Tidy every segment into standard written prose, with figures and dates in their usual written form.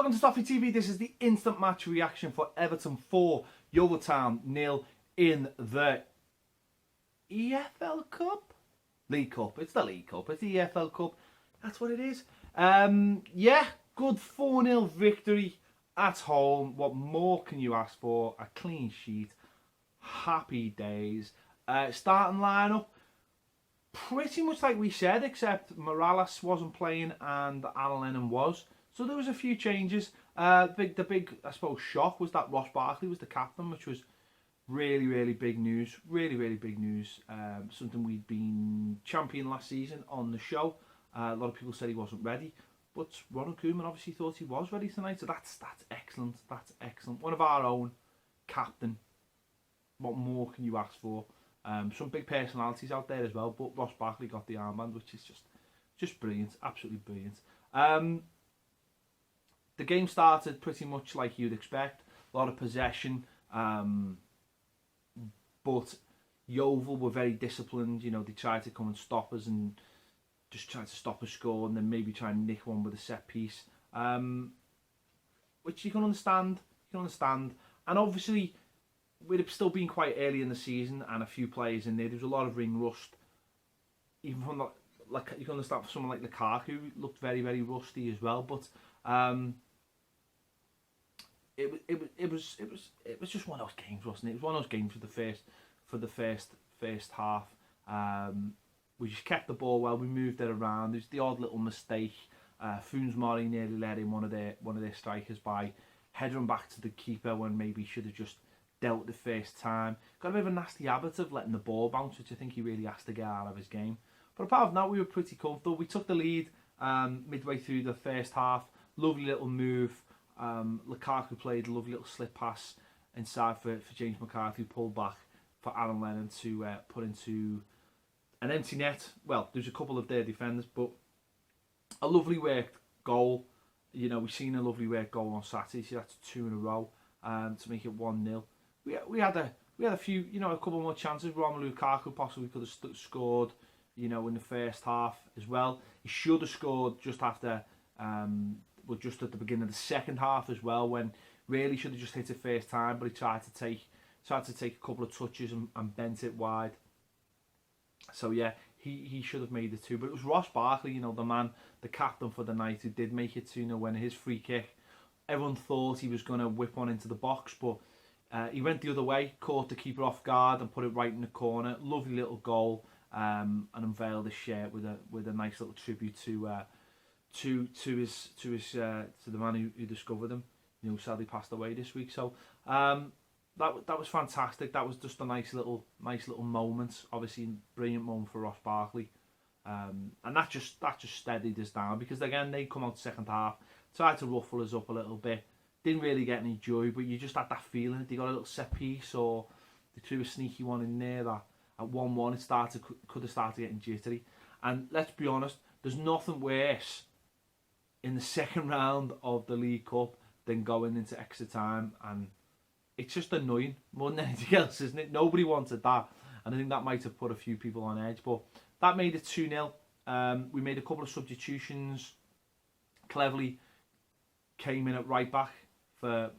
Welcome to Toffee TV. This is the instant match reaction for Everton 4, Yeovil Town 0 in the EFL Cup? League Cup. It's the League Cup. It's the EFL Cup. That's what it is. Yeah, good 4-0 victory at home. What more can you ask for? A clean sheet. Happy days. Starting lineup, pretty much like we said, except Morales wasn't playing and Alan Lennon was. So there was a few changes. The big, I suppose, shock was that Ross Barkley was the captain, which was really big news. Really big news. Something we'd been champion last season on the show. A lot of people said he wasn't ready, but Ronald Koeman obviously thought he was ready tonight. So that's excellent. That's excellent. One of our own, captain. What more can you ask for? Some big personalities out there as well, but Ross Barkley got the armband, which is just brilliant. Absolutely brilliant. The game started pretty much like you'd expect. A lot of possession, but Yeovil were very disciplined. You know, they tried to come and stop us and just tried to stop a score, and then maybe try and nick one with a set piece, which you can understand. And obviously, we'd still been quite early in the season, and a few players in there. There was a lot of ring rust, even from like you can understand for someone like Lukaku, looked very rusty as well. But it was just one of those games, wasn't it? It was one of those games for the first half. We just kept the ball well. We moved it around. There's the odd little mistake. Funes Mori nearly let in one of their strikers by heading back to the keeper when maybe he should have just dealt the first time. Got a bit of a nasty habit of letting the ball bounce, which I think he really has to get out of his game. But apart from that, we were pretty comfortable. We took the lead midway through the first half. Lovely little move. Lukaku played a lovely little slip pass inside for James McCarthy, who pulled back for Alan Lennon to put into an empty net. Well, there's a couple of their defenders, but a lovely worked goal. You know, we've seen a lovely worked goal on Saturday, so that's 2 in a row to make it 1-0. We had a few, you know, a couple more chances. Romelu Lukaku possibly could have scored, you know, in the first half as well. He should have scored just after, just at the beginning of the second half as well, when really should have just hit it first time, but he tried to take a couple of touches and bent it wide. So yeah, he should have made it 2. But it was Ross Barkley, you know, the man, the captain for the night, who did make it 2-0 when his free kick. Everyone thought he was going to whip one into the box, but he went the other way, caught the keeper off guard and put it right in the corner. Lovely little goal, and unveiled his shirt with a nice little tribute to the man who discovered him, you know, sadly passed away this week. So that was fantastic. That was just a nice little moment. Obviously, brilliant moment for Ross Barkley, and that just steadied us down, because again they come out second half, tried to ruffle us up a little bit. Didn't really get any joy, but you just had that feeling that they got a little set piece, or they threw a sneaky one in there that at 1-1 it could have started getting jittery. And let's be honest, there's nothing worse in the second round of the League Cup than going into extra time, and it's just annoying more than anything else, isn't it? Nobody wanted that, and I think that might have put a few people on edge, but that made it 2-0. We made a couple of substitutions. Cleverly came in at right back for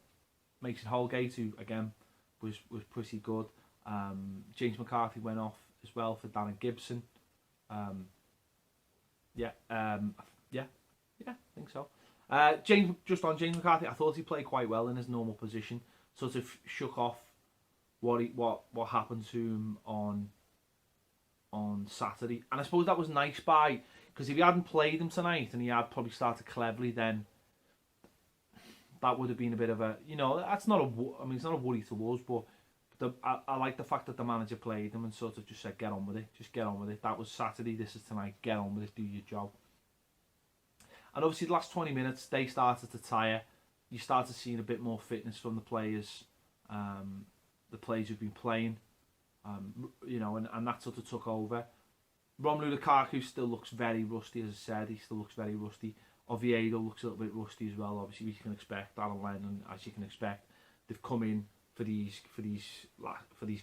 Mason Holgate, who again was pretty good. James McCarthy went off as well for Dan Gibson. Yeah, I think so. James McCarthy, I thought he played quite well in his normal position. Sort of shook off what happened to him on Saturday, and I suppose that was nice because if he hadn't played him tonight and he had probably started Cleverly, then that would have been a bit of a, you know, that's not it's not a worry to us, but I like the fact that the manager played him and sort of just said, get on with it, just get on with it. That was Saturday, this is tonight, get on with it, do your job. And obviously the last 20 minutes, they started to tire. You started seeing a bit more fitness from the players who've been playing, you know, and that sort of took over. Romelu Lukaku still looks very rusty, as I said, he still looks very rusty. Oviedo looks a little bit rusty as well, obviously, as you can expect. Alan Lennon, as you can expect, they've come in for these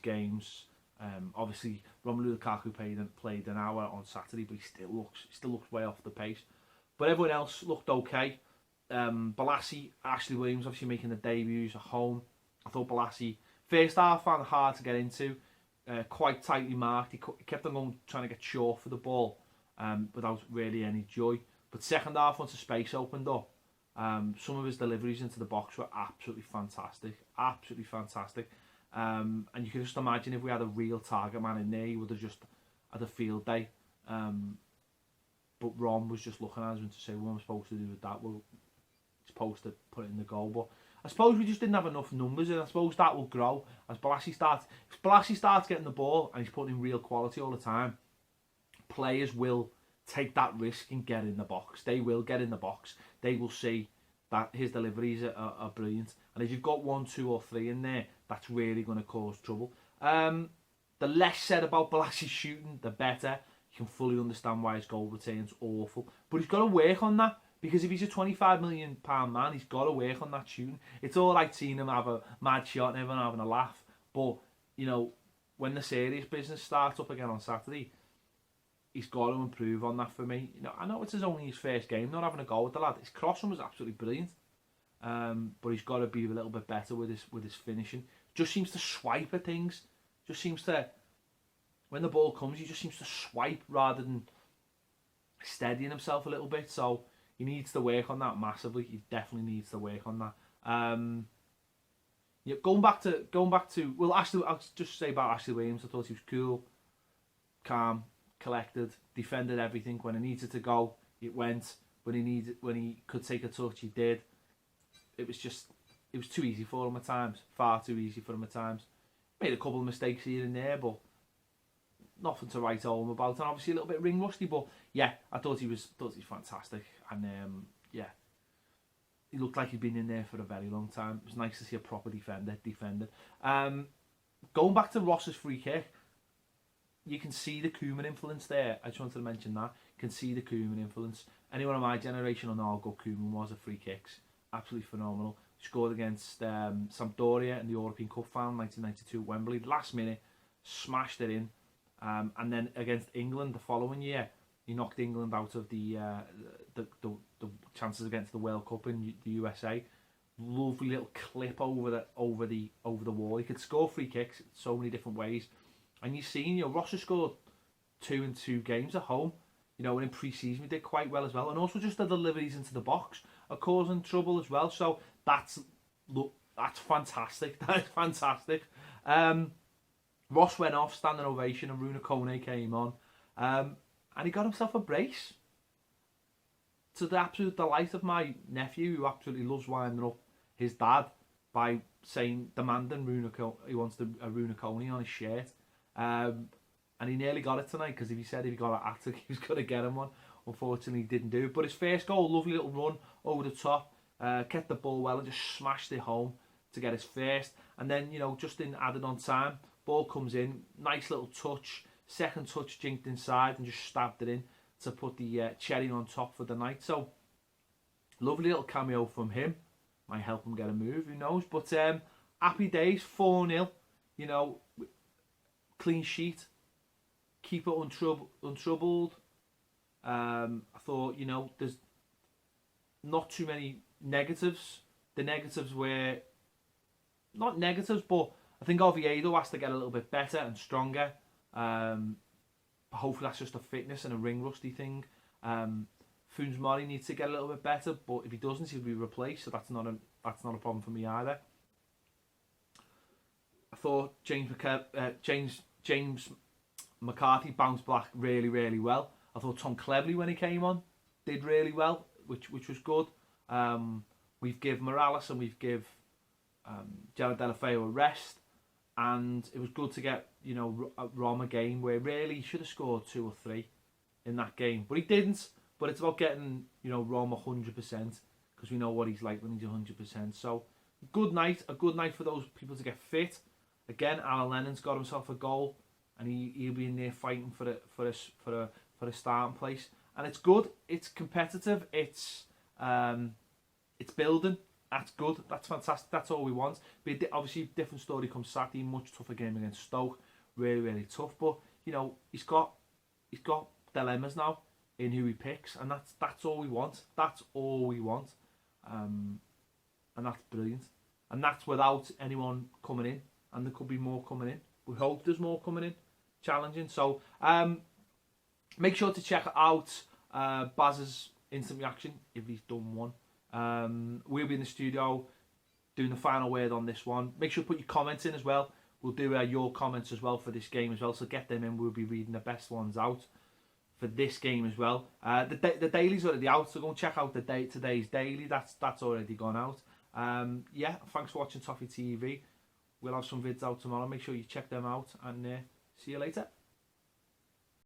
games. Obviously, Romelu Lukaku played an hour on Saturday, but he still looks way off the pace. But everyone else looked okay. Balassi, Ashley Williams obviously making the debuts at home. I thought Balassi, first half found it hard to get into, quite tightly marked. He kept on going, trying to get short for the ball without really any joy. But second half, once the space opened up, some of his deliveries into the box were absolutely fantastic. Absolutely fantastic. And you can just imagine if we had a real target man in there, he would have just had a field day. But Ron was just looking at us and to say, what am I supposed to do with that? Well, he's supposed to put it in the goal. But I suppose we just didn't have enough numbers, and I suppose that will grow as Balassi starts. If Balassi starts getting the ball and he's putting in real quality all the time, players will take that risk and get in the box. They will get in the box. They will see that his deliveries are brilliant. And if you've got 1, 2 or 3 in there, that's really going to cause trouble. The less said about Balassi's shooting, the better. You can fully understand why his goal return's awful. But he's got to work on that. Because if he's a £25 million man, he's got to work on that shooting. It's all right seeing him have a mad shot and everyone having a laugh. But, you know, when the serious business starts up again on Saturday, he's got to improve on that for me. You know, I know it's only his first game, not having a go with the lad. His crossing was absolutely brilliant. But he's got to be a little bit better with his finishing. Just seems to swipe at things. Just seems to, when the ball comes, he just seems to swipe rather than steadying himself a little bit. So he needs to work on that massively. He definitely needs to work on that. Yeah, going back to well, Ashley, I'll just say about Ashley Williams. I thought he was cool, calm, collected, defended everything. When he needed to go, it went. When he could take a touch, he did. It was too easy for him at times. Far too easy for him at times. Made a couple of mistakes here and there, but nothing to write home about. And obviously a little bit ring rusty, but yeah, I thought he was fantastic. And yeah, he looked like he'd been in there for a very long time. It was nice to see a proper defender. Going back to Ross's free kick, you can see the Koeman influence there. I just wanted to mention that. You can see the Koeman influence. Anyone of my generation will know how good Koeman was at free kicks. Absolutely phenomenal. Scored against Sampdoria in the European Cup final 1992 at Wembley. Last minute, smashed it in. And then against England the following year, he knocked England out of the chances against the World Cup in the USA. Lovely little clip over the wall. He could score free kicks so many different ways. And you've seen, you know, Ross has scored 2 in 2 games at home. You know, and in pre-season we did quite well as well. And also just the deliveries into the box are causing trouble as well. So that's fantastic. That is fantastic. Ross went off, standing ovation, and Runa Kone came on. And he got himself a brace. To the absolute delight of my nephew, who absolutely loves winding up his dad by demanding he wants a Runa Kone on his shirt. And he nearly got it tonight, because if he got an attic, he was going to get him one. Unfortunately, he didn't do it. But his first goal, lovely little run over the top, kept the ball well and just smashed it home to get his first. And then, you know, just in added on time, ball comes in, nice little touch, second touch jinked inside and just stabbed it in to put the cherry on top for the night. So, lovely little cameo from him. Might help him get a move, who knows. But happy days, 4-0, you know, clean sheet, keep it untroubled. I thought, you know, there's not too many negatives. The negatives were not negatives, but I think Oviedo has to get a little bit better and stronger. Hopefully that's just a fitness and a ring rusty thing. Funes Mori needs to get a little bit better, but if he doesn't, he'll be replaced. So that's not a problem for me either. I thought James McCarthy bounced back really, really well. I thought Tom Cleverley, when he came on, did really well, which was good. We've give Morales and we've give Gerard Delafeu a rest, and it was good to get, you know, Rom a game where really he should have scored 2 or 3 in that game, but he didn't. But it's about getting, you know, Rom 100%, because we know what he's like when he's 100%. So a good night for those people to get fit. Again, Alan Lennon's got himself a goal, and he'll be in there fighting for a starting place. And it's good. It's competitive. It's building. That's good. That's fantastic. That's all we want. But obviously, different story comes Saturday. Much tougher game against Stoke. Really, really tough. But you know, he's got dilemmas now in who he picks, and that's all we want. That's all we want. and that's brilliant. And that's without anyone coming in, and there could be more coming in. We hope there's more coming in, challenging. So make sure to check out Baz's instant reaction if he's done one. We'll be in the studio doing the final word on this one. Make sure to put your comments in as well. We'll do your comments as well for this game as well, so get them in. We'll be reading the best ones out for this game as well. The daily's already out, so go and check out today's daily. That's already gone out. Yeah, thanks for watching Toffee TV. We'll have some vids out tomorrow. Make sure you check them out, and see you later.